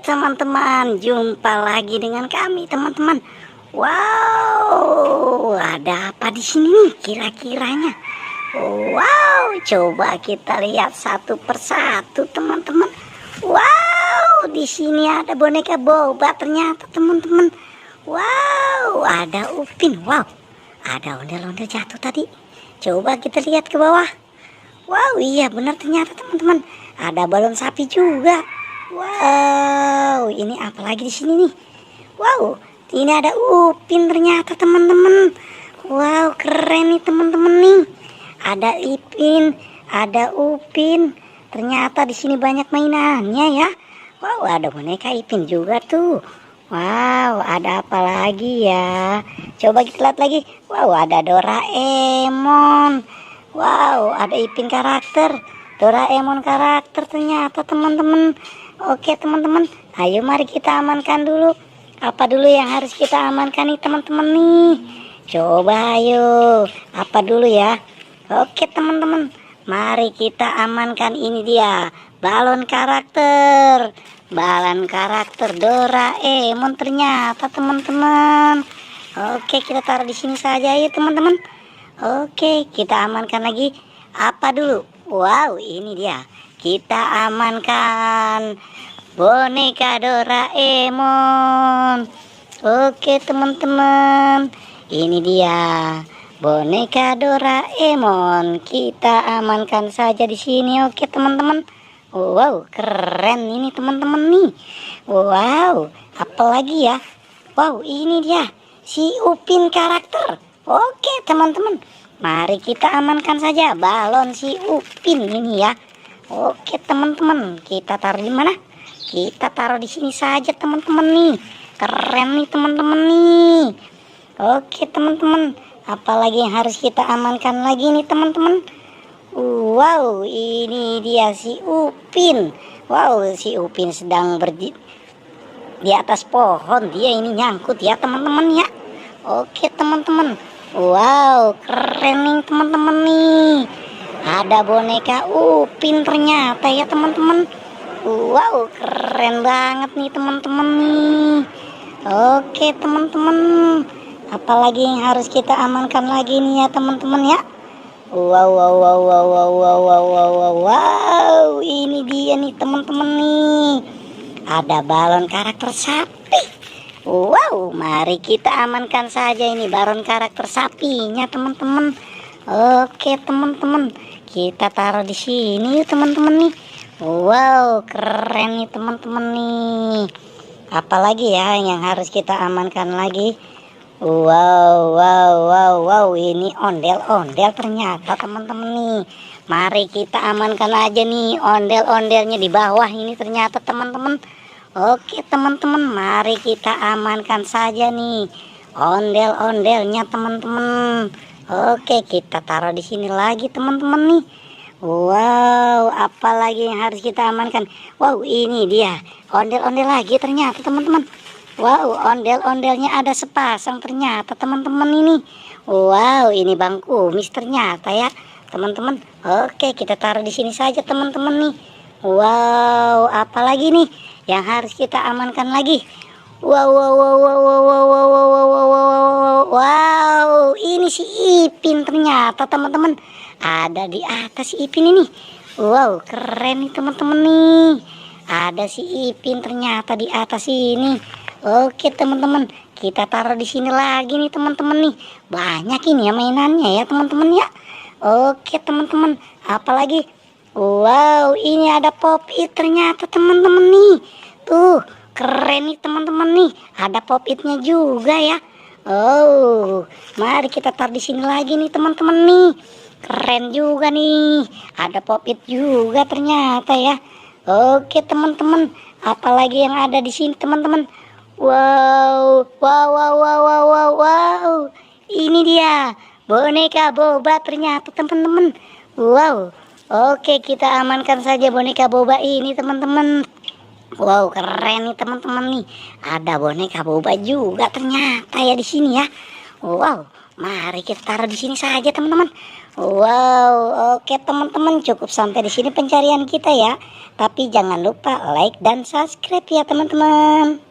teman-teman, jumpa lagi dengan kami teman-teman. Wow, ada apa di sini nih kira-kiranya? Wow, coba kita lihat satu persatu teman-teman. Wow, di sini ada boneka boba ternyata teman-teman. Wow, ada Upin. Wow, ada ondel-ondel jatuh tadi. Coba kita lihat ke bawah. Wow, iya benar ternyata teman-teman. Ada balon sapi juga. Wow, ini apa lagi di sini nih? Wow, ini ada Upin ternyata teman-teman. Wow, keren nih teman-teman nih. Ada Ipin, ada Upin. Ternyata di sini banyak mainannya ya. Wow, ada boneka Ipin juga tuh. Wow, ada apa lagi ya? Coba kita lihat lagi. Wow, ada Doraemon. Wow, ada Ipin karakter, Doraemon karakter ternyata teman-teman. Oke teman-teman, ayo mari kita amankan dulu. Apa dulu yang harus kita amankan nih teman-teman nih? Coba ayo, apa dulu ya? Oke teman-teman, mari kita amankan ini dia, balon karakter. Balon karakter Doraemon ternyata teman-teman. Oke, kita taruh di sini saja ya teman-teman. Oke, kita amankan lagi. Apa dulu? Wow, ini dia. Kita amankan boneka Doraemon. Oke, teman-teman. Ini dia boneka Doraemon. Kita amankan saja di sini. Oke, teman-teman. Wow, keren ini teman-teman nih. Wow, apalagi ya? Wow, ini dia si Upin karakter. Oke teman-teman, mari kita amankan saja balon si Upin ini ya. Oke teman-teman, kita taruh di mana? Kita taruh di sini saja teman-teman nih. Keren nih teman-teman nih. Oke teman-teman, apalagi yang harus kita amankan lagi nih teman-teman? Wow, ini dia si Upin. Wow, si Upin sedang berdiri di atas pohon. Dia ini nyangkut ya teman-teman ya. Oke teman-teman. Wow, keren nih teman-teman nih. Ada boneka Upin ternyata ya teman-teman. Wow, keren banget nih teman-teman nih. Oke teman-teman, apalagi yang harus kita amankan lagi nih ya teman-teman ya. Wow, wow, wow, wow, wow, wow, wow, wow, wow, wow. Ini dia nih teman-teman nih. Ada balon karakter sapi. Wow, mari kita amankan saja ini balon karakter sapinya teman-teman. Oke teman-teman, kita taruh di sini yuk teman-teman nih. Wow, keren nih teman-teman nih. Apalagi ya yang harus kita amankan lagi? Wow, wow, wow, wow, ini ondel-ondel ternyata teman-teman nih. Mari kita amankan aja nih ondel-ondelnya di bawah ini ternyata teman-teman. Oke teman-teman, mari kita amankan saja nih ondel-ondelnya teman-teman. Oke, kita taruh di sini lagi teman-teman nih. Wow, apalagi yang harus kita amankan? Wow, ini dia ondel-ondel lagi ternyata teman-teman. Wow, ondel-ondelnya ada sepasang ternyata teman-teman ini. Wow, ini Bang Kumis ternyata ya teman-teman. Oke, kita taruh di sini saja teman-teman nih. Wow, apalagi nih yang harus kita amankan lagi? Wow, wow, wow, wow, wow, wow, wow, wow, wow, wow, wow, wow, ini si Ipin ternyata teman-teman. Ada di atas si Ipin ini. Wow, keren nih teman-teman nih. Ada si Ipin ternyata di atas ini. Oke teman-teman, kita taruh di sini lagi nih teman-teman nih. Banyak ini ya mainannya ya teman-teman ya. Oke teman-teman, apalagi? Wow, ini ada pop-it ternyata teman-teman nih. Tuh, keren nih teman-teman nih. Ada pop-itnya juga ya. Oh, mari kita taruh di sini lagi nih teman-teman nih. Keren juga nih. Ada pop-it juga ternyata ya. Oke teman-teman, apalagi yang ada di sini teman-teman? Wow, wow, wow, wow, wow, wow, wow. Ini dia boneka boba ternyata teman-teman. Wow. Oke, kita amankan saja boneka boba ini teman-teman. Wow, keren nih teman-teman nih. Ada boneka boba juga ternyata ya di sini ya. Wow, mari kita taruh di sini saja teman-teman. Wow, oke teman-teman, cukup sampai di sini pencarian kita ya. Tapi jangan lupa like dan subscribe ya teman-teman.